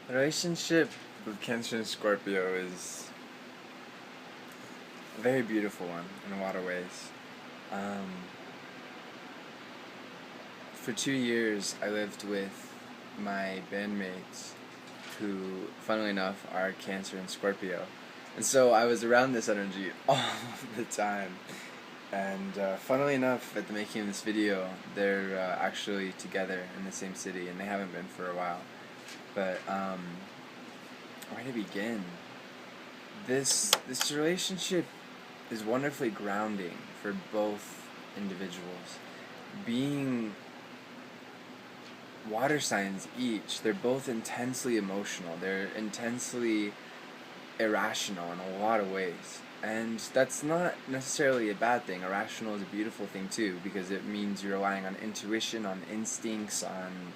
The relationship with Cancer and Scorpio is a very beautiful one in a lot of ways. Um, for 2 years, I lived with my bandmates, who, funnily enough, are Cancer and Scorpio. And so I was around this energy all the time. And funnily enough, at the making of this video, they're actually together in the same city, and they haven't been for a while. But where to begin? This relationship is wonderfully grounding for both individuals. Being water signs each, they're both intensely emotional. They're intensely irrational in a lot of ways. And that's not necessarily a bad thing. Irrational is a beautiful thing too, because it means you're relying on intuition, on instincts, on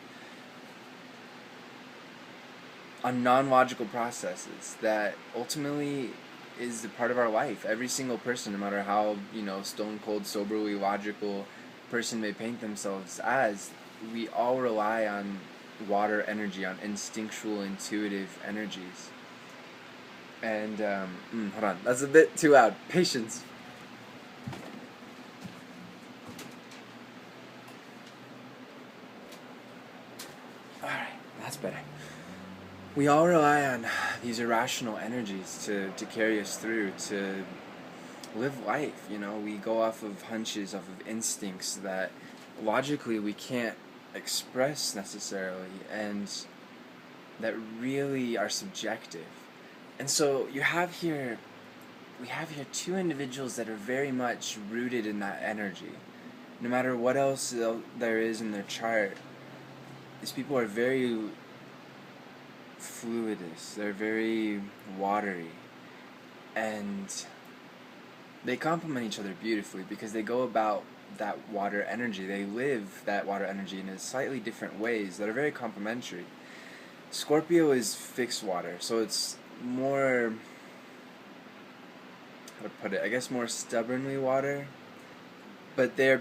non-logical processes that ultimately is a part of our life. Every single person, no matter how, stone cold, soberly logical person may paint themselves as, we all rely on water energy, on instinctual, intuitive energies. And, hold on, that's a bit too loud. Patience. Alright, that's better. We all rely on these irrational energies to carry us through, to live life. We go off of hunches, off of instincts that logically we can't express necessarily, and that really are subjective. And so we have here two individuals that are very much rooted in that energy. No matter what else there is in their chart, these people are very fluidous, they're very watery, and they complement each other beautifully because they go about that water energy, they live that water energy in slightly different ways that are very complementary. Scorpio is fixed water, so it's more, how to put it, I guess more stubbornly water, but they are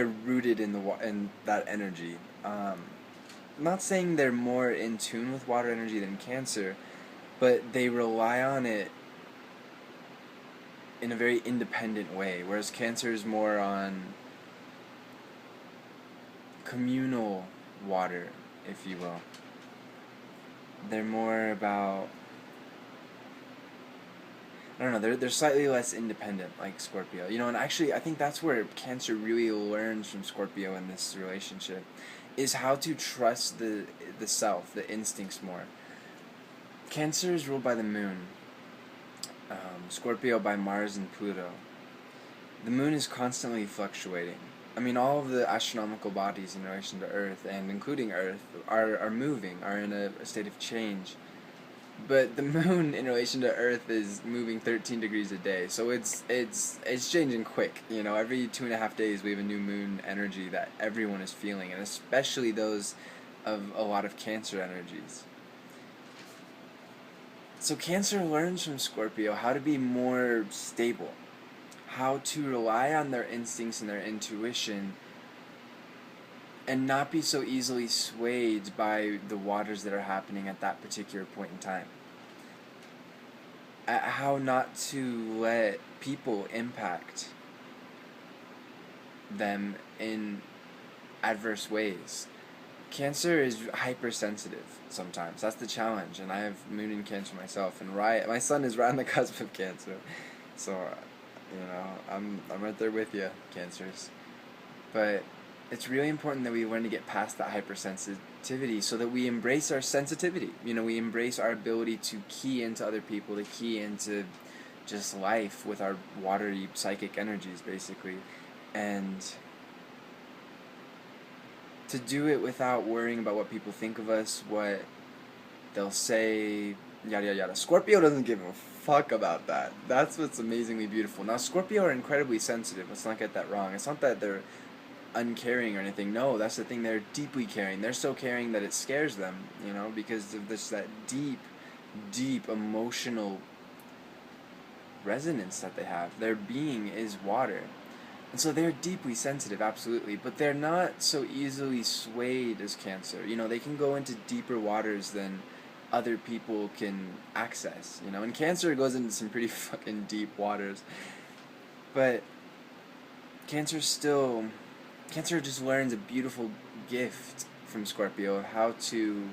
rooted in that energy. Not saying they're more in tune with water energy than Cancer, but they rely on it in a very independent way, whereas Cancer is more on communal water, if you will. They're more about, I don't know, they're slightly less independent, like Scorpio. And actually, I think that's where Cancer really learns from Scorpio in this relationship, is how to trust the self, the instincts more. Cancer is ruled by the moon, Scorpio by Mars and Pluto. The moon is constantly fluctuating. I mean, all of the astronomical bodies in relation to Earth, and including Earth, are moving, are in a state of change. But the moon in relation to Earth is moving 13 degrees a day, so it's changing quick. Every 2.5 days we have a new moon energy that everyone is feeling, and especially those of a lot of Cancer energies. So Cancer learns from Scorpio how to be more stable, how to rely on their instincts and their intuition, and not be so easily swayed by the waters that are happening at that particular point in time. How not to let people impact them in adverse ways. Cancer is hypersensitive sometimes. That's the challenge, and I have moon in Cancer myself, and my sun is right on the cusp of Cancer. So, I'm right there with you, Cancers. But it's really important that we learn to get past that hypersensitivity so that we embrace our sensitivity. We embrace our ability to key into other people, to key into just life with our watery psychic energies, basically. And to do it without worrying about what people think of us, what they'll say, yada yada yada. Scorpio doesn't give a fuck about that. That's what's amazingly beautiful. Now, Scorpio are incredibly sensitive. Let's not get that wrong. It's not that they're uncaring or anything. No, that's the thing. They're deeply caring. They're so caring that it scares them, because of that deep emotional resonance that they have. Their being is water. And so they're deeply sensitive, absolutely, but they're not so easily swayed as Cancer. They can go into deeper waters than other people can access, you know. And Cancer goes into some pretty fucking deep waters. But Cancer still, Cancer just learns a beautiful gift from Scorpio of how to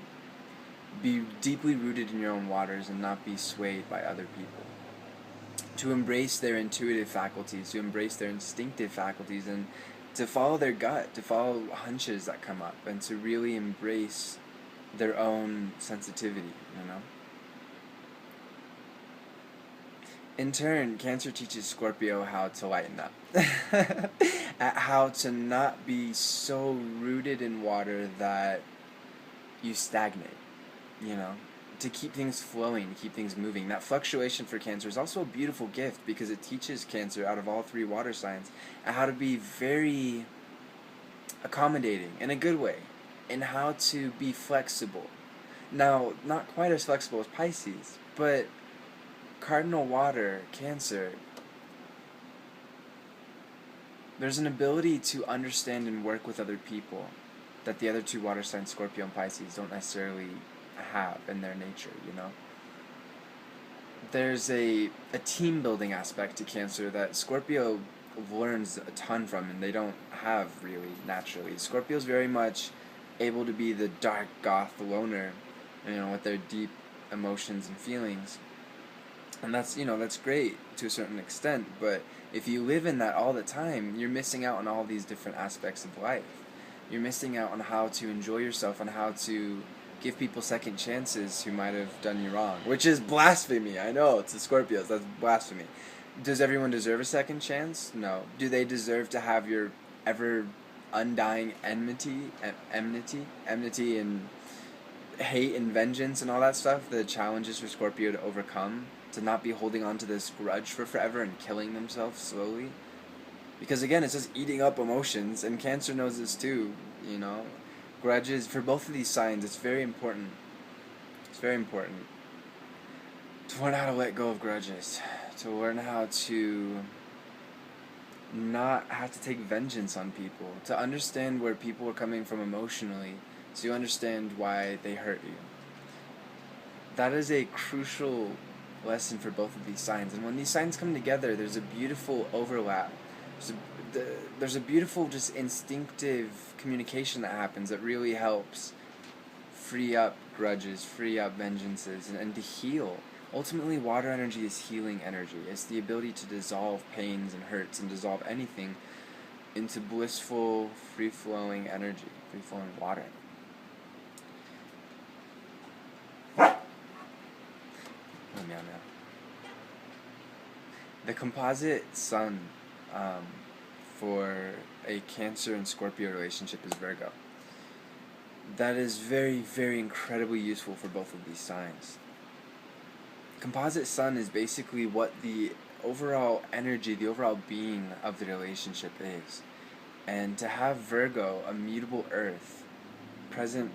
be deeply rooted in your own waters and not be swayed by other people. To embrace their intuitive faculties, to embrace their instinctive faculties, and to follow their gut, to follow hunches that come up, and to really embrace their own sensitivity, you know? In turn, Cancer teaches Scorpio how to lighten up. At how to not be so rooted in water that you stagnate, you know? To keep things flowing, to keep things moving. That fluctuation for Cancer is also a beautiful gift because it teaches Cancer, out of all three water signs, how to be very accommodating in a good way, and how to be flexible. Now, not quite as flexible as Pisces, but cardinal water, Cancer, there's an ability to understand and work with other people that the other two water signs, Scorpio and Pisces, don't necessarily have in their nature, you know? There's a team building aspect to Cancer that Scorpio learns a ton from, and they don't have really naturally. Scorpio's very much able to be the dark goth loner, you know, with their deep emotions and feelings. And that's, you know, that's great to a certain extent, but if you live in that all the time, you're missing out on all these different aspects of life. You're missing out on how to enjoy yourself, on how to give people second chances who might have done you wrong, which is blasphemy. I know, it's the Scorpios, that's blasphemy. Does everyone deserve a second chance? No. Do they deserve to have your ever undying enmity and hate and vengeance and all that stuff, the challenges for Scorpio to overcome, to not be holding on to this grudge for forever and killing themselves slowly? Because again, it's just eating up emotions, and Cancer knows this too, you know. Grudges, for both of these signs, it's very important. It's very important to learn how to let go of grudges, to learn how to not have to take vengeance on people, to understand where people are coming from emotionally, so you understand why they hurt you. That is a crucial lesson for both of these signs, and when these signs come together, there's a beautiful overlap. There's a beautiful, just instinctive communication that happens that really helps free up grudges, free up vengeances, and to heal. Ultimately, water energy is healing energy. It's the ability to dissolve pains and hurts and dissolve anything into blissful, free-flowing energy, free-flowing water. The composite sun for a Cancer and Scorpio relationship is Virgo. That is very, very incredibly useful for both of these signs. Composite sun is basically what the overall energy, the overall being of the relationship is. And to have Virgo, a mutable earth, present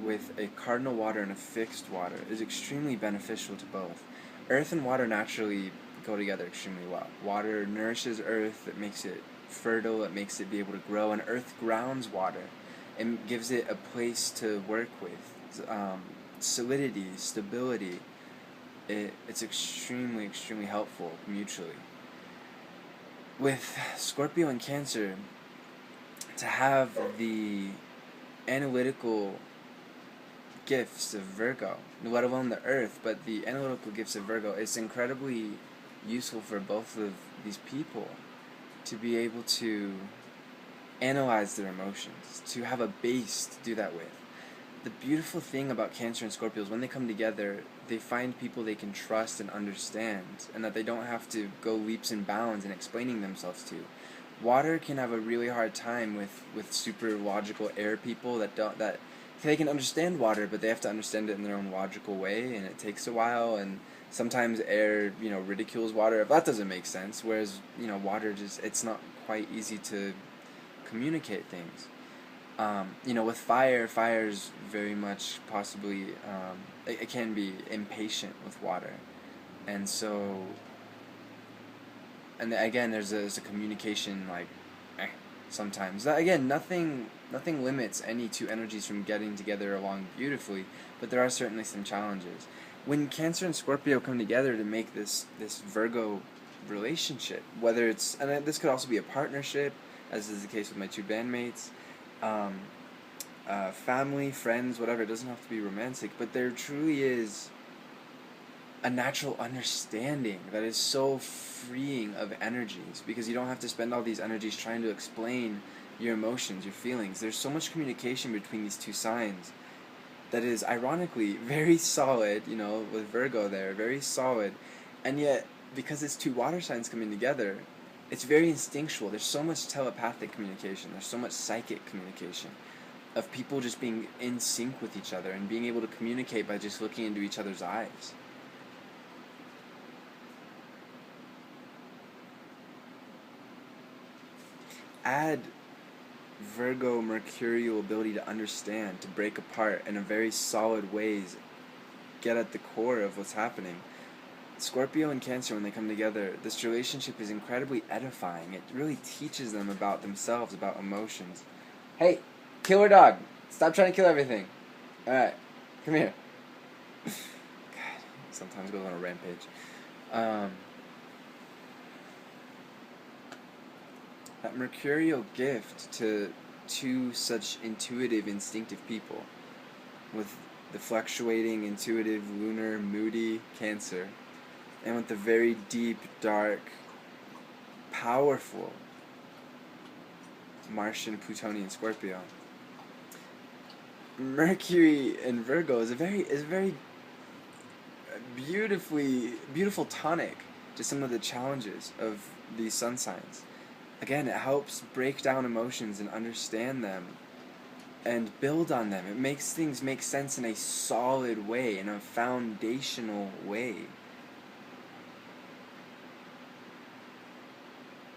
with a cardinal water and a fixed water is extremely beneficial to both. Earth and water naturally go together extremely well. Water nourishes earth, it makes it fertile, it makes it be able to grow, and earth grounds water and gives it a place to work with, solidity, stability. It's extremely, extremely helpful mutually. With Scorpio and Cancer, to have the analytical gifts of Virgo, let alone the earth, but the analytical gifts of Virgo, it's incredibly useful for both of these people to be able to analyze their emotions, to have a base to do that with. The beautiful thing about Cancer and Scorpio is when they come together, they find people they can trust and understand, and that they don't have to go leaps and bounds in explaining themselves to. Water can have a really hard time with super logical air people that they can understand water, but they have to understand it in their own logical way, and it takes a while, and sometimes air, ridicules water if that doesn't make sense, whereas, water it's not quite easy to communicate things. With fire's very much possibly, it can be impatient with water. And so, and again, there's a communication, sometimes. Again, nothing Nothing limits any two energies from getting together along beautifully, but there are certainly some challenges. When Cancer and Scorpio come together to make this Virgo relationship, whether it's, and this could also be a partnership, as is the case with my two bandmates, um, family, friends, whatever. It doesn't have to be romantic, but there truly is a natural understanding that is so freeing of energies, because you don't have to spend all these energies trying to explain your emotions, your feelings. There's so much communication between these two signs that is ironically very solid, with Virgo there, very solid, and yet because it's two water signs coming together, it's very instinctual. There's so much telepathic communication, there's so much psychic communication of people just being in sync with each other and being able to communicate by just looking into each other's eyes. Add Virgo mercurial ability to understand, to break apart in a very solid ways, get at the core of what's happening. Scorpio and Cancer, when they come together, this relationship is incredibly edifying. It really teaches them about themselves, about emotions. Hey, killer dog, stop trying to kill everything. Alright, come here. God, sometimes goes on a rampage. That mercurial gift to two such intuitive, instinctive people, with the fluctuating, intuitive, lunar, moody Cancer, and with the very deep, dark, powerful Martian, Plutonian Scorpio. Mercury in Virgo is a very beautiful tonic to some of the challenges of these sun signs. Again, it helps break down emotions and understand them and build on them. It makes things make sense in a solid way, in a foundational way.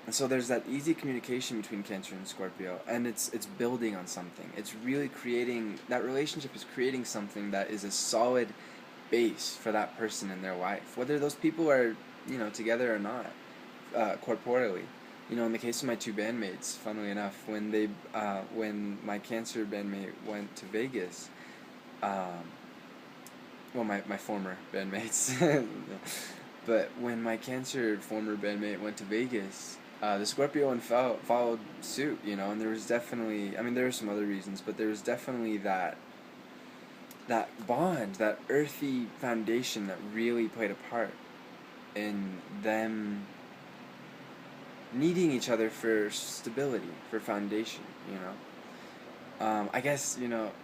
And so there's that easy communication between Cancer and Scorpio, and it's building on something. It's really creating, that relationship is creating something that is a solid base for that person in their life, whether those people are, together or not, corporeally. In the case of my two bandmates, funnily enough, when my Cancer bandmate went to Vegas, my former bandmates, but when my Cancer former bandmate went to Vegas, the Scorpio one followed suit, and there was definitely, there were some other reasons, but there was definitely that bond, that earthy foundation that really played a part in them needing each other for stability, for foundation, I guess,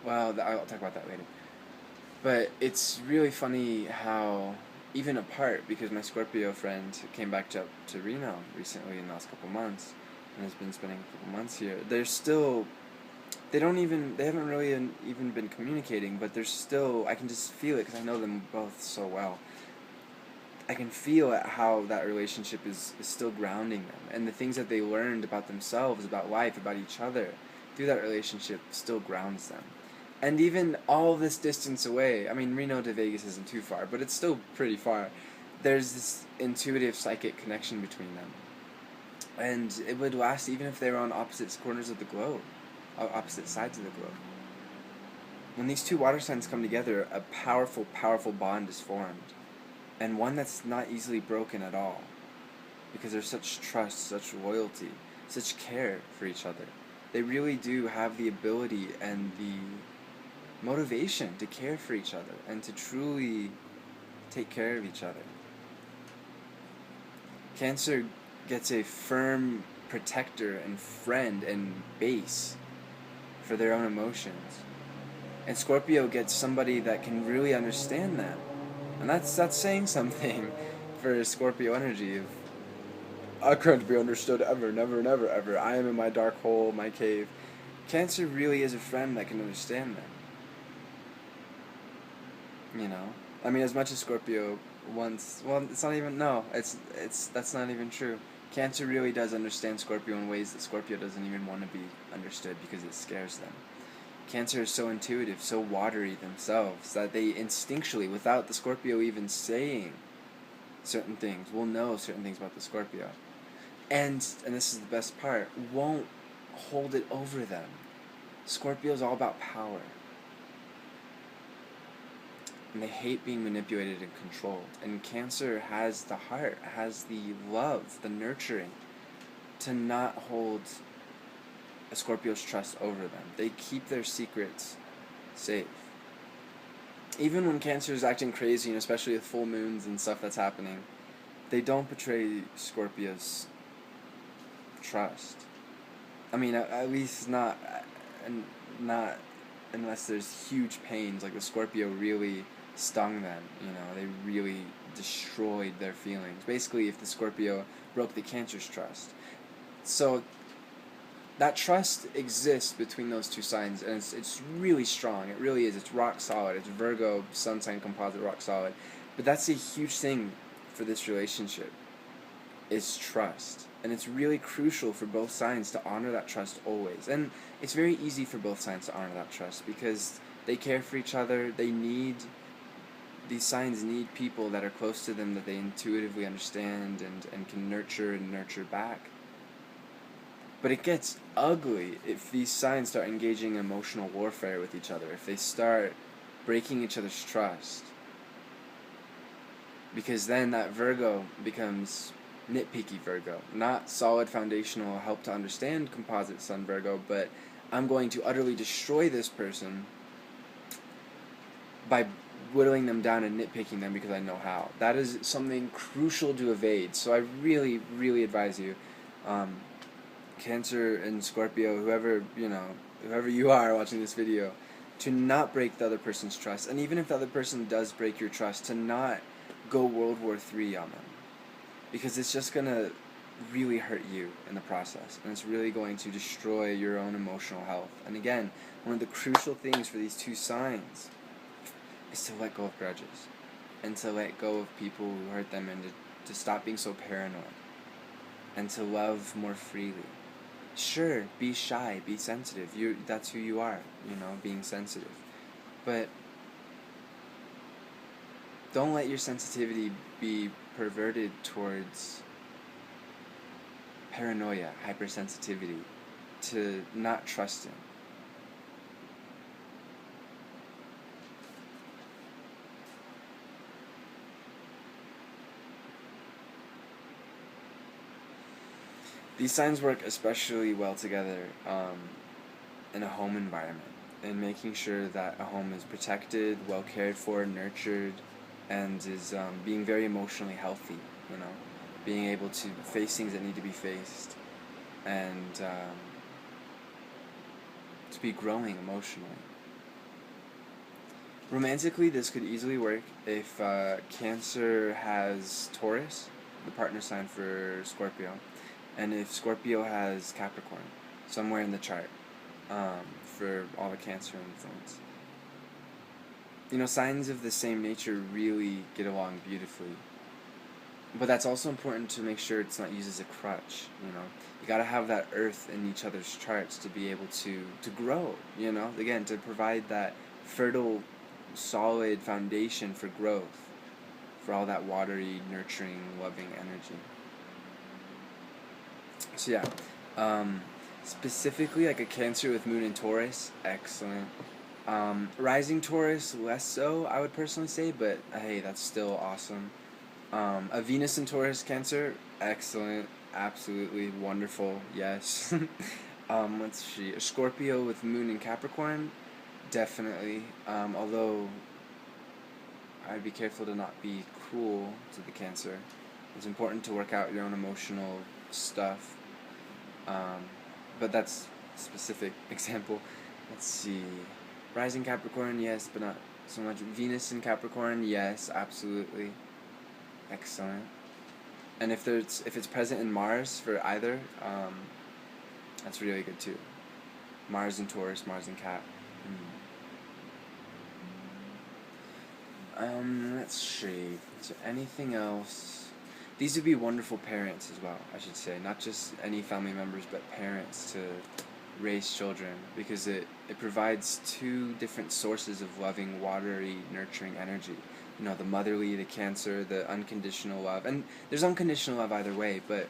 I'll talk about that later. But it's really funny how, even apart, because my Scorpio friend came back to Reno recently in the last couple months, and has been spending a couple months here, they haven't really even been communicating, but there's still, I can just feel it, because I know them both so well. I can feel how that relationship is still grounding them, and the things that they learned about themselves, about life, about each other, through that relationship still grounds them. And even all this distance away, Reno to Vegas isn't too far, but it's still pretty far, there's this intuitive psychic connection between them. And it would last even if they were on opposite corners of the globe, opposite sides of the globe. When these two water signs come together, a powerful, powerful bond is formed. And one that's not easily broken at all, because there's such trust, such loyalty, such care for each other. They really do have the ability and the motivation to care for each other and to truly take care of each other. Cancer gets a firm protector and friend and base for their own emotions. And Scorpio gets somebody that can really understand them. And that's saying something for Scorpio energy of, I can't be understood ever, never, never, ever. I am in my dark hole, my cave. Cancer really is a friend that can understand them. As much as Scorpio wants, it's not even, no, that's not even true. Cancer really does understand Scorpio in ways that Scorpio doesn't even want to be understood, because it scares them. Cancer is so intuitive, so watery themselves, that they instinctually, without the Scorpio even saying certain things, will know certain things about the Scorpio. And this is the best part, won't hold it over them. Scorpio is all about power. And they hate being manipulated and controlled. And Cancer has the heart, has the love, the nurturing, to not hold a Scorpio's trust over them. They keep their secrets safe. Even when Cancer is acting crazy, and especially with full moons and stuff that's happening, they don't betray Scorpio's trust. I mean, at least not unless there's huge pains, like the Scorpio really stung them, they really destroyed their feelings. Basically, if the Scorpio broke the Cancer's trust. So that trust exists between those two signs, and it's really strong. It really is. It's rock solid. It's Virgo, sun sign composite, rock solid. But that's a huge thing for this relationship, is trust. And it's really crucial for both signs to honor that trust always. And it's very easy for both signs to honor that trust because they care for each other. These signs need people that are close to them that they intuitively understand and can nurture and nurture back. But it gets ugly if these signs start engaging in emotional warfare with each other, if they start breaking each other's trust. Because then that Virgo becomes nitpicky Virgo, not solid foundational help to understand composite sun Virgo, but I'm going to utterly destroy this person by whittling them down and nitpicking them because I know how. That is something crucial to evade. So I really, really advise you, Cancer and Scorpio, whoever you are watching this video, to not break the other person's trust. And even if the other person does break your trust, to not go World War III on them. Because it's just going to really hurt you in the process. And it's really going to destroy your own emotional health. And again, one of the crucial things for these two signs is to let go of grudges. And to let go of people who hurt them, and to stop being so paranoid. And to love more freely. Sure, be shy, be sensitive. That's who you are, being sensitive. But don't let your sensitivity be perverted towards paranoia, hypersensitivity, to not trusting. These signs work especially well together in a home environment, and making sure that a home is protected, well cared for, nurtured, and is being very emotionally healthy, being able to face things that need to be faced, and to be growing emotionally. Romantically, this could easily work if Cancer has Taurus, the partner sign for Scorpio, and if Scorpio has Capricorn, somewhere in the chart, for all the Cancer influence. Signs of the same nature really get along beautifully. But that's also important to make sure it's not used as a crutch, You gotta have that earth in each other's charts to be able to grow, Again, to provide that fertile, solid foundation for growth, for all that watery, nurturing, loving energy. So yeah, specifically like a Cancer with Moon in Taurus, excellent. Rising Taurus, less so, I would personally say, but hey, that's still awesome. A Venus in Taurus, Cancer, excellent, absolutely wonderful, yes. Let's see, a Scorpio with Moon in Capricorn, definitely, although I'd be careful to not be cruel to the Cancer. It's important to work out your own emotional stuff. But that's a specific example. Let's see. Rising Capricorn, yes, but not so much. Venus in Capricorn, yes, absolutely. Excellent. And if it's present in Mars for either, that's really good too. Mars in Taurus, Mars in Cap. Let's see. Is there anything else? These would be wonderful parents as well, I should say. Not just any family members, but parents to raise children, because it provides two different sources of loving, watery, nurturing energy. The motherly, the Cancer, the unconditional love. And there's unconditional love either way, but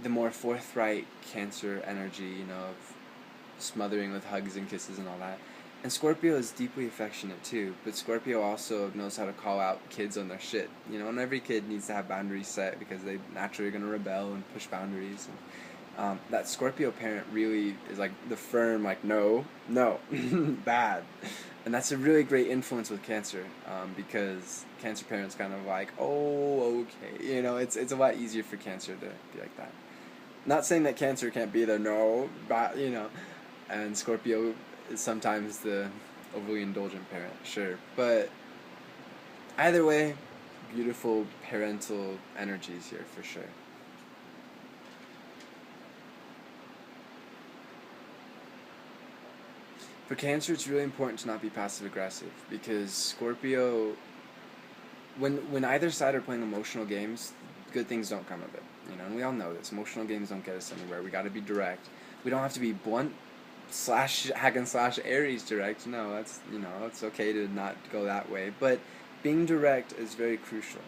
the more forthright Cancer energy, of smothering with hugs and kisses and all that. And Scorpio is deeply affectionate too, but Scorpio also knows how to call out kids on their shit. You know, and every kid needs to have boundaries set because they naturally are going to rebel and push boundaries. And that Scorpio parent really is like the firm, like, no, bad. And that's a really great influence with Cancer, because Cancer parents kind of like, oh, okay. You know, it's a lot easier for Cancer to be like that. Not saying that Cancer can't be there, no, but, you know, and Scorpio is sometimes the overly indulgent parent, sure. But either way, beautiful parental energies here for sure. For Cancer, it's really important to not be passive aggressive because Scorpio, when either side are playing emotional games, good things don't come of it. You know, and we all know this. Emotional games don't get us anywhere. We got to be direct. We don't have to be blunt slash hack and slash Aries direct. No, that's, you know, it's okay to not go that way. But being direct is very crucial.